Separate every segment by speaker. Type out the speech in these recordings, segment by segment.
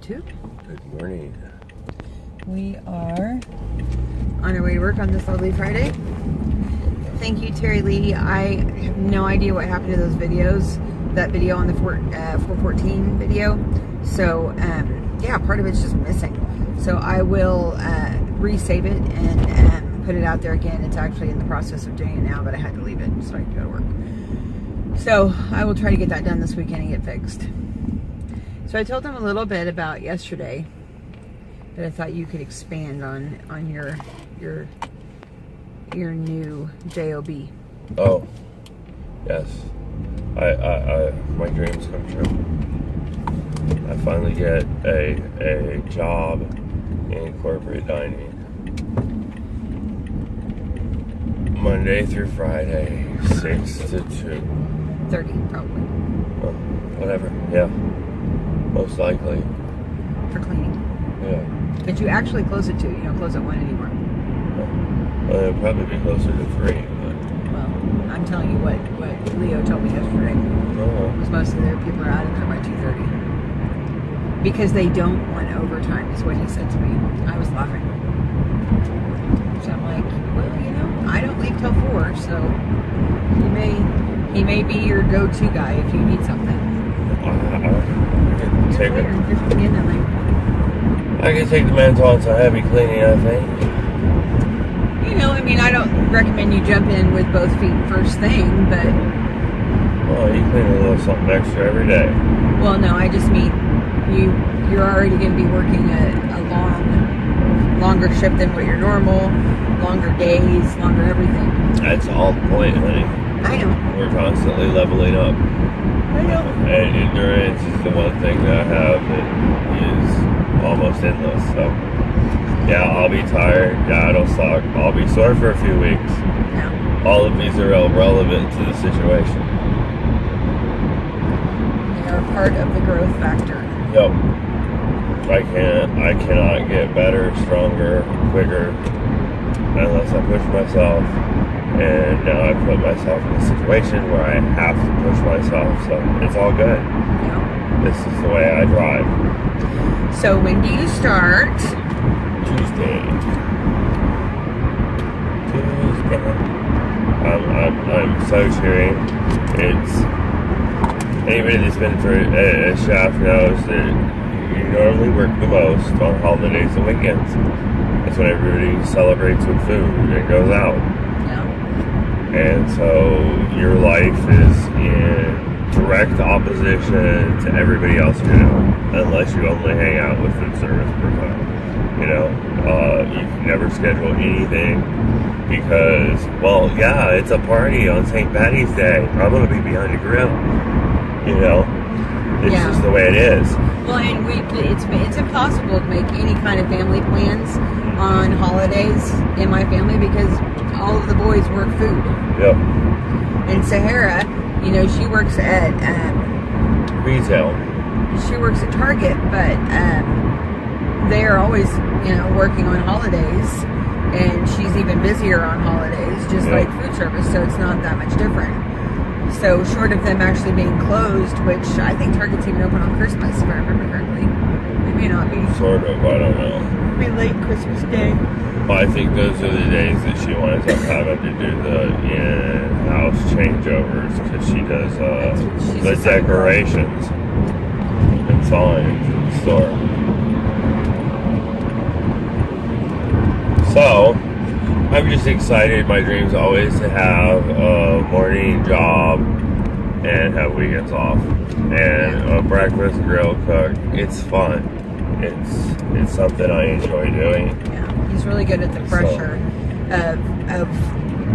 Speaker 1: YouTube.
Speaker 2: Good morning.
Speaker 1: We are on our way to work on this lovely Friday. Thank you, Terry Lee. I have no idea what happened to those videos. That video on the 414 video. So, yeah, part of it's just missing. So I will resave it and put it out there again. It's actually in the process of doing it now, but I had to leave it so I could go to work. So I will try to get that done this weekend and get fixed. So I told them a little bit about yesterday, but I thought you could expand on your new job.
Speaker 2: Oh, yes. I my dreams come true. I finally get a job in corporate dining. Monday through Friday, 6 to
Speaker 1: 2:30 probably.
Speaker 2: Well, whatever. Yeah. Most likely.
Speaker 1: For cleaning.
Speaker 2: Yeah.
Speaker 1: But you actually close at 2. You don't close at 1 anymore.
Speaker 2: Well, it'll probably be closer to 3. But...
Speaker 1: Well, I'm telling you what Leo told me yesterday. Was most of their people are out of there by 2:30. Because they don't want overtime, is what he said to me. I was laughing. So I'm like, well, you know, I don't leave till 4, so he may be your go-to guy if you need something.
Speaker 2: I can take the mantle on some heavy cleaning, I think.
Speaker 1: You know, I mean, I don't recommend you jump in with both feet first thing, but...
Speaker 2: Well, you clean a little something extra every day.
Speaker 1: Well, no, I just mean you're already going to be working a longer shift than what you're normal, longer days, longer everything.
Speaker 2: That's all the point, honey.
Speaker 1: I know.
Speaker 2: We're constantly leveling up.
Speaker 1: I know.
Speaker 2: And endurance is the one thing that I have that is almost endless. So, yeah, I'll be tired. Yeah, it'll suck. I'll be sore for a few weeks.
Speaker 1: No.
Speaker 2: All of these are irrelevant to the situation.
Speaker 1: They are part of the growth factor.
Speaker 2: Yep. I cannot get better, stronger, quicker unless I push myself. And now I put myself in a situation where I have to push myself, so it's all good.
Speaker 1: Yeah.
Speaker 2: This is the way I drive.
Speaker 1: So when do you start?
Speaker 2: Tuesday. I'm so cheering. It's anybody that's been for a chef knows that you normally work the most on holidays and weekends. That's when everybody celebrates with food and goes out. And so your life is in direct opposition to everybody else you know, unless you only hang out with food service person. You know, you can never schedule anything because, well, yeah, it's a party on St. Patty's Day. I'm going to be behind the grill. You know, it's just the way it is.
Speaker 1: Well, and it's impossible to make any kind of family plans on holidays in my family because all of the boys work food.
Speaker 2: Yep.
Speaker 1: And Sahara, you know, she works at
Speaker 2: retail.
Speaker 1: She works at Target, but they are always, you know, working on holidays, and she's even busier on holidays, just like food service. So it's not that much different. So short of them actually being closed, which I think Target's even open on Christmas, if I remember correctly. It may not be.
Speaker 2: Sort of, I don't know.
Speaker 1: Be late Christmas Day.
Speaker 2: Well, I think those are the days that she winds up having to do the in-house changeovers because she does the decorations and signs in the store. So, I'm just excited. My dream's always to have a morning job and have weekends off. And a breakfast grill cook. It's fun. It's something I enjoy doing.
Speaker 1: Yeah, he's really good at the pressure of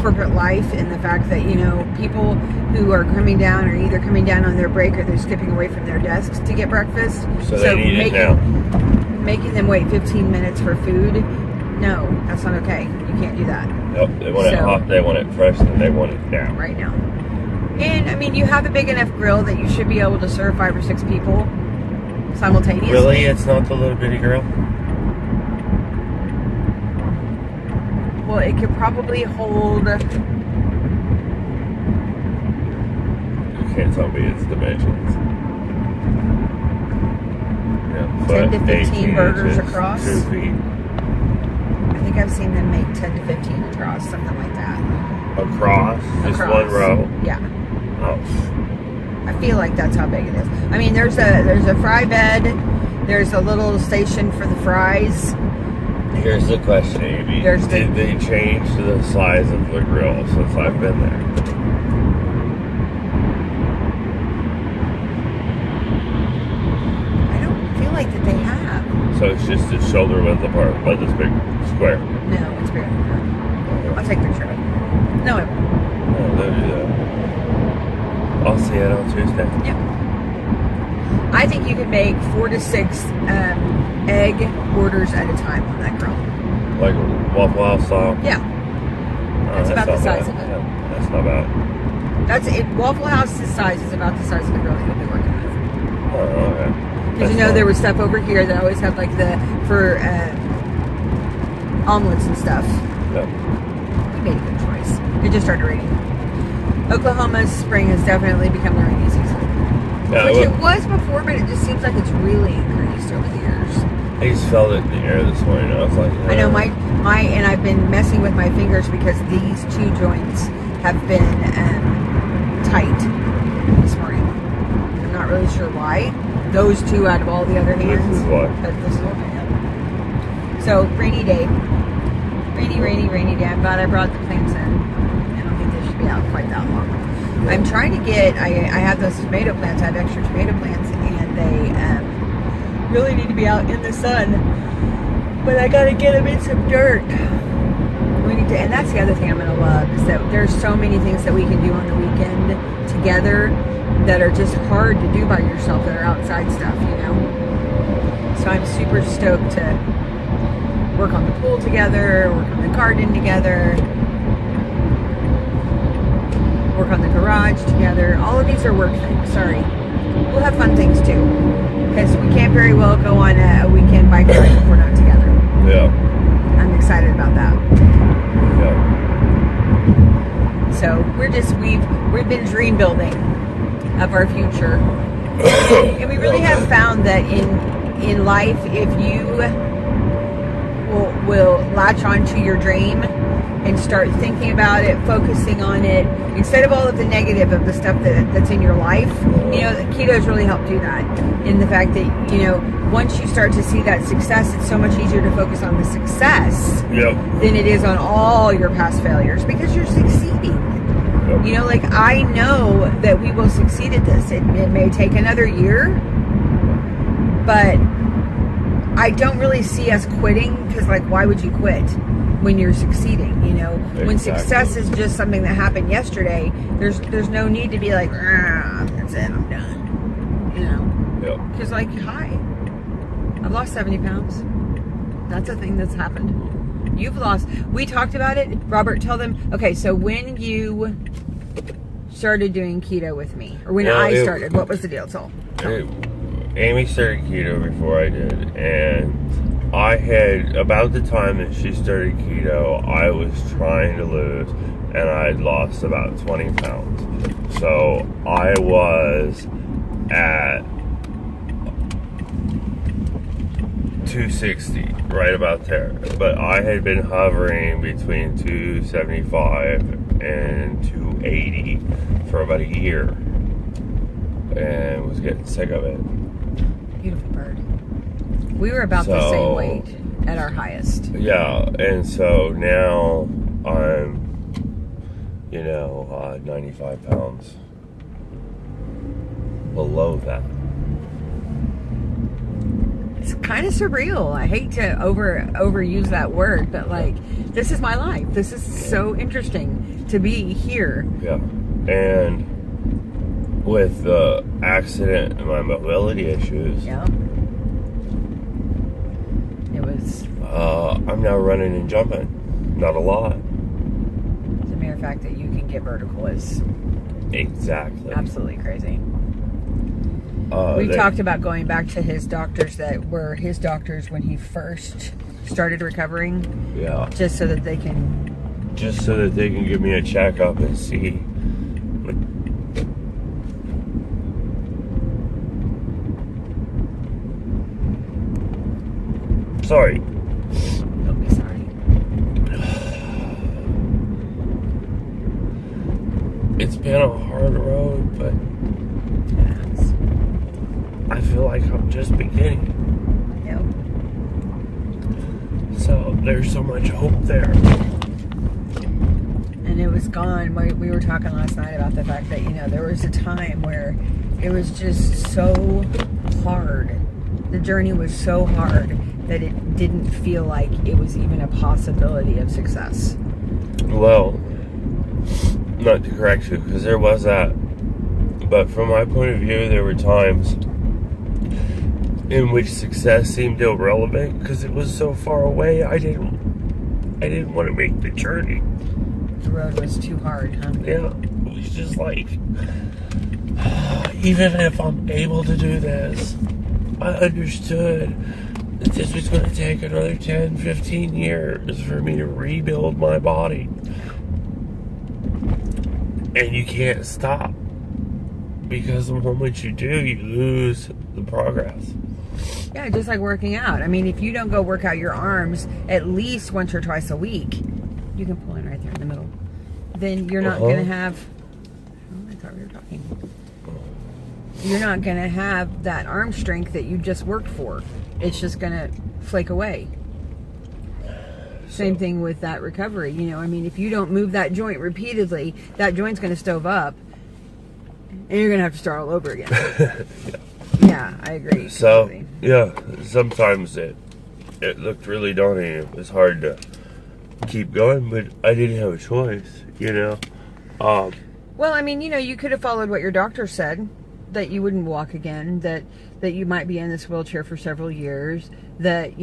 Speaker 1: corporate life and the fact that, you know, people who are coming down are either coming down on their break or they're skipping away from their desks to get breakfast.
Speaker 2: So they need it now.
Speaker 1: Making them wait 15 minutes for food, no, that's not okay. You can't do that.
Speaker 2: Nope, they want it hot, they want it fresh, and they want it now.
Speaker 1: Right now. And, I mean, you have a big enough grill that you should be able to serve 5 or 6 people simultaneously.
Speaker 2: Really? It's not the little bitty grill?
Speaker 1: Well, it could probably hold...
Speaker 2: You can't tell me its dimensions. Yeah,
Speaker 1: 10 to 15
Speaker 2: 18
Speaker 1: burgers
Speaker 2: inches,
Speaker 1: across.
Speaker 2: 2 feet.
Speaker 1: I think I've seen them make 10 to 15 across, something like that.
Speaker 2: Across? Just
Speaker 1: Across.
Speaker 2: one row?
Speaker 1: Yeah.
Speaker 2: Oh.
Speaker 1: I feel like that's how big it is. I mean, there's a fry bed. There's a little station for the fries.
Speaker 2: Here's the question, Aimee. Did they change the size of the grill since I've been there?
Speaker 1: I don't feel like that they have.
Speaker 2: So it's just a shoulder width apart, like this big square.
Speaker 1: No, it's bigger than that. I'll take a picture of it. No, it won't.
Speaker 2: Oh, they'll do that. I'll see it on Tuesday.
Speaker 1: Yeah. I think you could make 4 to 6 egg orders at a time on that grill.
Speaker 2: Like Waffle House style?
Speaker 1: Yeah. That's about the size of it.
Speaker 2: Yeah, that's not bad.
Speaker 1: That's it. Waffle House's size is about the size of the grill you'll be working with.
Speaker 2: Oh, okay.
Speaker 1: Because there was stuff over here that always had like for omelets and stuff.
Speaker 2: Yeah.
Speaker 1: We made a good choice. It just started raining. Oklahoma's spring has definitely become the rainy season.
Speaker 2: Yeah,
Speaker 1: Which it was before, but it just seems like it's really increased over the years.
Speaker 2: I just felt it in the air this morning. I was like,
Speaker 1: I know and I've been messing with my fingers because these 2 joints have been tight this morning. I'm not really sure why. Those 2 out of all the other hands.
Speaker 2: This is why.
Speaker 1: But this is what I am. So, rainy day. Rainy day. I'm glad I brought the plants in. I don't think they should be out quite that long. I'm trying to get, I have those tomato plants, I have extra tomato plants, and they really need to be out in the sun. But I gotta get them in some dirt. We need to, and that's the other thing I'm gonna love, is that there's so many things that we can do on the weekend together that are just hard to do by yourself, that are outside stuff, you know? So I'm super stoked to work on the pool together, work on the garden together, work on the garage together. All of these are work things, sorry. We'll have fun things too. Because we can't very well go on a weekend bike ride if we're not together.
Speaker 2: Yeah.
Speaker 1: I'm excited about that.
Speaker 2: Yeah.
Speaker 1: So we've been dream building of our future. And we really have found that in life, if you will latch onto your dream and start thinking about it, focusing on it, instead of all of the negative of the stuff that's in your life. You know, keto has really helped do that, in the fact that, you know, once you start to see that success, it's so much easier to focus on the success than it is on all your past failures, because you're succeeding.
Speaker 2: Yep.
Speaker 1: You know, like, I know that we will succeed at this. It may take another year, but I don't really see us quitting, because, like, why would you quit when you're succeeding? You know, when success is just something that happened yesterday, there's no need to be like, that's it, I'm done. You know, because like, hi, I've lost 70 pounds. That's a thing that's happened. You've lost. We talked about it. Robert, tell them. Okay, so when you started doing keto with me, or when I started, what was the deal? Tell
Speaker 2: Aimee started keto before I did, and I had, about the time that she started keto, I was trying to lose, and I had lost about 20 pounds. So I was at 260, right about there. But I had been hovering between 275 and 280 for about a year, and was getting sick of it.
Speaker 1: Beautiful bird. We were about the same weight at our highest.
Speaker 2: Yeah, and so now I'm, 95 pounds below that.
Speaker 1: It's kind of surreal. I hate to overuse that word, but like, this is my life. This is so interesting to be here.
Speaker 2: Yeah, and with the accident and my mobility issues,
Speaker 1: it was.
Speaker 2: I'm now running and jumping. Not a lot.
Speaker 1: The mere fact that you can get vertical is
Speaker 2: exactly
Speaker 1: absolutely crazy. We've talked about going back to his doctors that were his doctors when he first started recovering.
Speaker 2: Yeah.
Speaker 1: Just so that they can
Speaker 2: give me a checkup and see. sorry.
Speaker 1: Don't be sorry.
Speaker 2: It's been a hard road, but
Speaker 1: Yes.
Speaker 2: I feel like I'm just beginning.
Speaker 1: Yep.
Speaker 2: So there's so much hope there.
Speaker 1: And it was gone. We were talking last night about the fact that, there was a time where it was just so hard. The journey was so hard that it didn't feel like it was even a possibility of success.
Speaker 2: Well, not to correct you, because there was that. But from my point of view, there were times in which success seemed irrelevant because it was so far away. I didn't want to make the journey.
Speaker 1: The road was too hard, huh?
Speaker 2: Yeah, it was just like, even if I'm able to do this, I understood that this was going to take another 10, 15 years for me to rebuild my body. And you can't stop, because the moment you do, you lose the progress.
Speaker 1: Yeah, just like working out. I mean, if you don't go work out your arms at least once or twice a week, you can pull in right there in the middle, then you're not going to have... Oh, I thought we were talking. You're not going to have that arm strength that you just worked for. It's just going to flake away. Same thing with that recovery. I mean, if you don't move that joint repeatedly, that joint's going to stove up, and you're going to have to start all over again. Yeah, I agree.
Speaker 2: So,
Speaker 1: completely.
Speaker 2: yeah, sometimes it looked really daunting. It was hard to keep going, but I didn't have a choice,
Speaker 1: Well, I mean, you could have followed what your doctor said, that you wouldn't walk again, that you might be in this wheelchair for several years, that,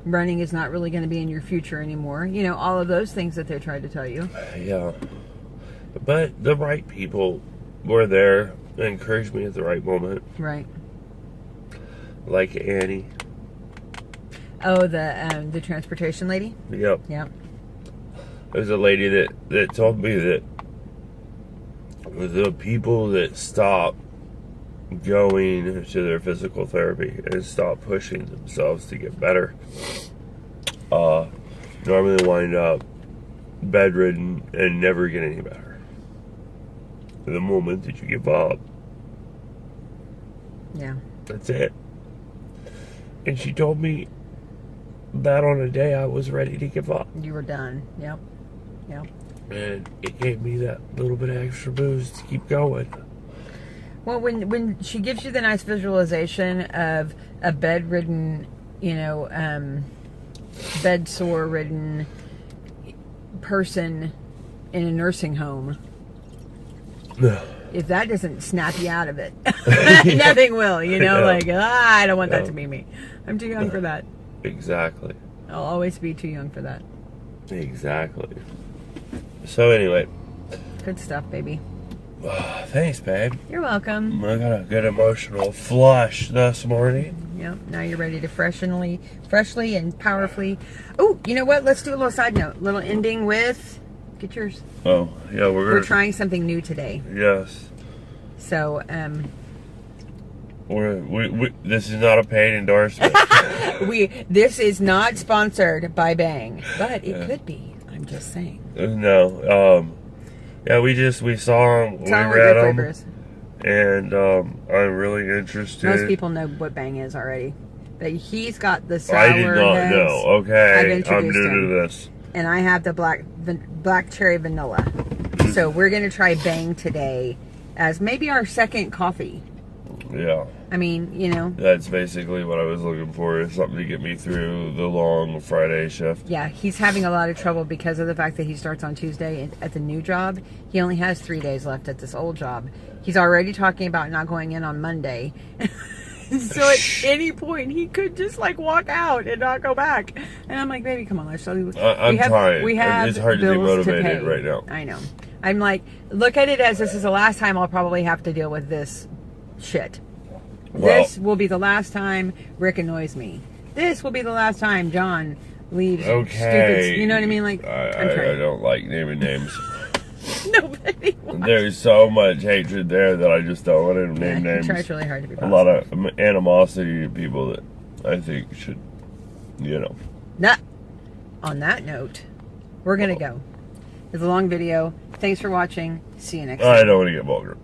Speaker 1: running is not really going to be in your future anymore. All of those things that they tried to tell you.
Speaker 2: Yeah. But the right people were there and encouraged me at the right moment.
Speaker 1: Right.
Speaker 2: Like Annie.
Speaker 1: Oh, the transportation lady?
Speaker 2: Yep.
Speaker 1: Yeah.
Speaker 2: There's a lady that told me that the people that stop going to their physical therapy and stop pushing themselves to get better normally wind up bedridden and never get any better. The moment that you give up,
Speaker 1: Yeah.
Speaker 2: that's it. And she told me that on a day I was ready to give up.
Speaker 1: You were done. Yep. Yep.
Speaker 2: And it gave me that little bit of extra boost to keep going.
Speaker 1: Well, when she gives you the nice visualization of a bedridden, bed sore ridden person in a nursing home, if that doesn't snap you out of it, nothing will, I don't want that to be me. I'm too young for that.
Speaker 2: Exactly.
Speaker 1: I'll always be too young for that.
Speaker 2: Exactly. So anyway.
Speaker 1: Good stuff, baby.
Speaker 2: Thanks, babe.
Speaker 1: You're welcome.
Speaker 2: I got a good emotional flush this morning.
Speaker 1: Yep. Now you're ready to freshly and powerfully. Oh, you know what? Let's do a little side note. Little ending with... Get yours.
Speaker 2: Oh, yeah, we're
Speaker 1: trying something new today.
Speaker 2: Yes.
Speaker 1: So,
Speaker 2: we this is not a paid endorsement.
Speaker 1: This is not sponsored by Bang, but it could be. I'm just saying.
Speaker 2: No. Yeah, we saw them, we read them, and I'm really interested.
Speaker 1: Most people know what Bang is already. But he's got the sour
Speaker 2: I did not
Speaker 1: heads.
Speaker 2: know. Okay, I'm new
Speaker 1: him.
Speaker 2: to this.
Speaker 1: And I have the black cherry vanilla. So we're going to try Bang today as maybe our second coffee.
Speaker 2: Yeah.
Speaker 1: I mean,
Speaker 2: That's basically what I was looking for, is something to get me through the long Friday shift.
Speaker 1: Yeah, he's having a lot of trouble because of the fact that he starts on Tuesday at the new job. He only has 3 days left at this old job. He's already talking about not going in on Monday. So at any point, he could just walk out and not go back. And I'm like, baby, come on, let's show you.
Speaker 2: I'm trying.
Speaker 1: We have
Speaker 2: it's hard to be motivated right now.
Speaker 1: I know. I'm like, look at it as this is the last time I'll probably have to deal with this shit.
Speaker 2: Well,
Speaker 1: this will be the last time Rick annoys me. This will be the last time John leaves.
Speaker 2: Okay.
Speaker 1: Stupid, you know what I mean? Like,
Speaker 2: I don't like naming names.
Speaker 1: Nobody wants.
Speaker 2: There's so much hatred there that I just don't want to name names.
Speaker 1: He tries really hard to be
Speaker 2: a
Speaker 1: positive.
Speaker 2: lot of animosity to people that I think should you know.
Speaker 1: Nah. On that note, we're going to go. It's a long video. Thanks for watching. See you next time.
Speaker 2: I don't want to get vulgar.